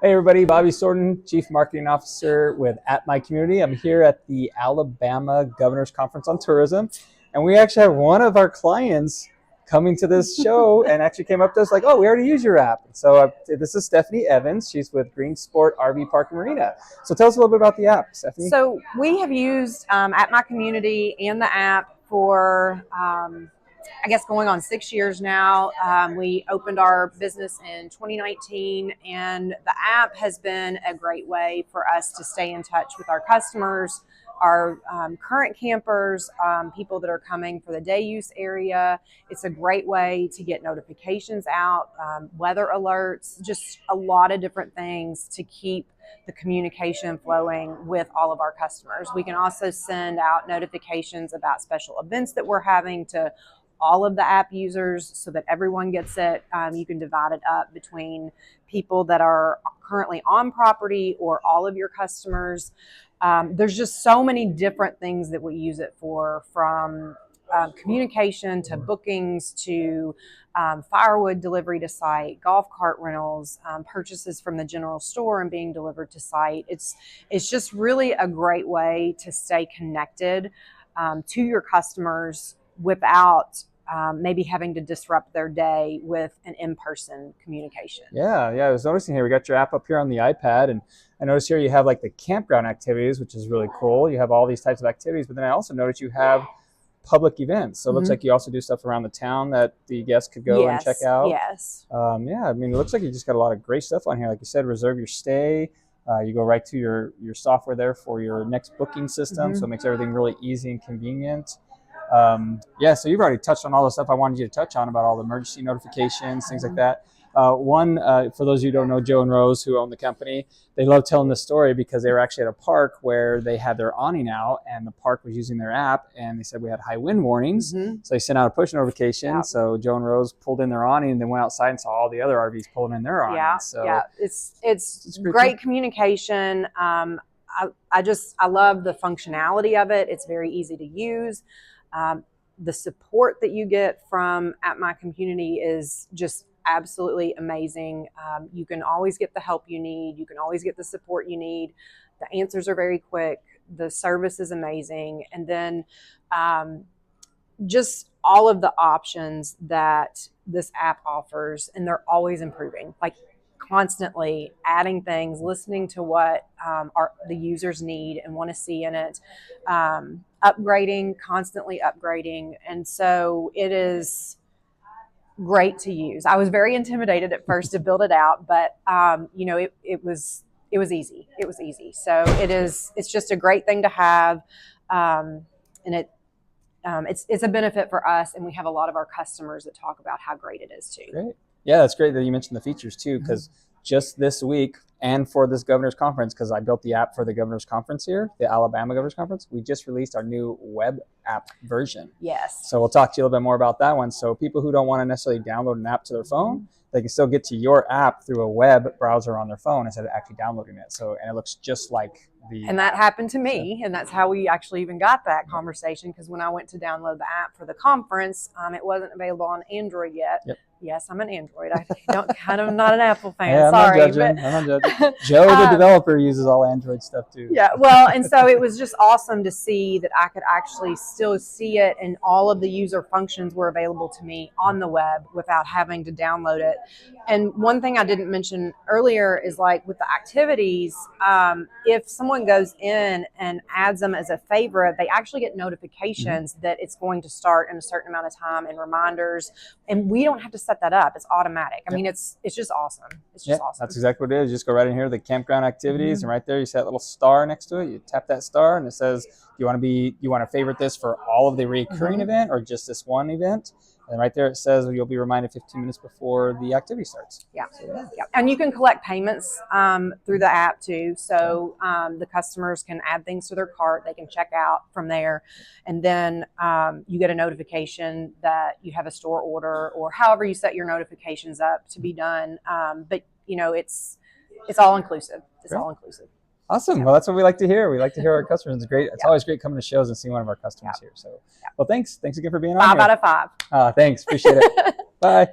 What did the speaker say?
Hey everybody, Bobby Sorton, Chief Marketing Officer with At My Community. I'm here at the Alabama Governor's Conference on Tourism, and we actually have one of our clients coming to this show and actually came up to us like, oh, we already use your app. So this is Stephanie Evans. She's with Greensport RV Park and Marina. So tell us a little bit about the app, Stephanie. So we have used At My Community and the app for I guess going on 6 years now. We opened our business in 2019, and the app has been a great way for us to stay in touch with our customers, our current campers, people that are coming for the day use area. It's a great way to get notifications out, weather alerts, just a lot of different things to keep the communication flowing with all of our customers. We can also send out notifications about special events that we're having to all of the app users so that everyone gets it. You can divide it up between people that are currently on property or all of your customers. There's just so many different things that we use it for, from communication to bookings to firewood delivery to site, golf cart rentals, purchases from the general store and being delivered to site. It's just really a great way to stay connected to your customers without maybe having to disrupt their day with an in-person communication. Yeah, I was noticing here, we got your app up here on the iPad, and I noticed here you have like the campground activities, which is really cool. You have all these types of activities, but then I also noticed you have public events. So it looks like you also do stuff around the town that the guests could go and check out. Yes. Yeah, I mean, it looks like you just got a lot of great stuff on here. Like you said, reserve your stay. You go right to your software there for your next booking system, so it makes everything really easy and convenient. So you've already touched on all the stuff I wanted you to touch on about all the emergency notifications, things like that. For those of you who don't know Joe and Rose, who own the company, they love telling this story because they were actually at a park where they had their awning out and the park was using their app, and they said we had high wind warnings. So they sent out a push notification. So Joe and Rose pulled in their awning and then went outside and saw all the other RVs pulling in their awnings. It's great communication. I love the functionality of it. It's very easy to use. The support that you get from At My Community is just absolutely amazing. You can always get the help you need. You can always get the support you need. The answers are very quick. The service is amazing. And then just all of the options that this app offers, and they're always improving, like constantly adding things, listening to what the users need and want to see in it, constantly upgrading. And so it is great to use. I was very intimidated at first to build it out, but it was easy. It was easy. So it's just a great thing to have. And it's a benefit for us, and we have a lot of our customers that talk about how great it is too. Great. Yeah, that's great that you mentioned the features too, because just this week and for this governor's conference, because I built the app for the governor's conference here, the Alabama Governor's Conference, we just released our new web app version. Yes. So we'll talk to you a little bit more about that one. So people who don't want to necessarily download an app to their phone, they can still get to your app through a web browser on their phone instead of actually downloading it. And it looks just like the And that happened to me, and that's how we actually even got that conversation, because when I went to download the app for the conference, it wasn't available on Android yet. Yep. Yes, I'm an Android. I'm not an Apple fan. Yeah, Sorry. I'm not judging. Joe, the developer, uses all Android stuff too. Yeah, well, and so it was just awesome to see that I could actually still see it, and all of the user functions were available to me on the web without having to download it. And one thing I didn't mention earlier is, like, with the activities, if someone goes in and adds them as a favorite, they actually get notifications that it's going to start in a certain amount of time and reminders, and we don't have to set that up. It's automatic. I mean, it's just awesome. It's just awesome. That's exactly what it is. You just go right in here, the campground activities, and right there you see that little star next to it. You tap that star, and it says, you want to favorite this for all of the recurring event or just this one event? And right there it says you'll be reminded 15 minutes before the activity starts. Yeah. And you can collect payments through the app too. So the customers can add things to their cart. They can check out from there. And then you get a notification that you have a store order, or however you set your notifications up to be done. But it's all inclusive. It's all inclusive. Awesome. Well, that's what we like to hear. We like to hear our customers. It's great. It's always great coming to shows and seeing one of our customers here. So, well, thanks. Thanks again for being on here. 5 out of 5. Thanks. Appreciate it. Bye.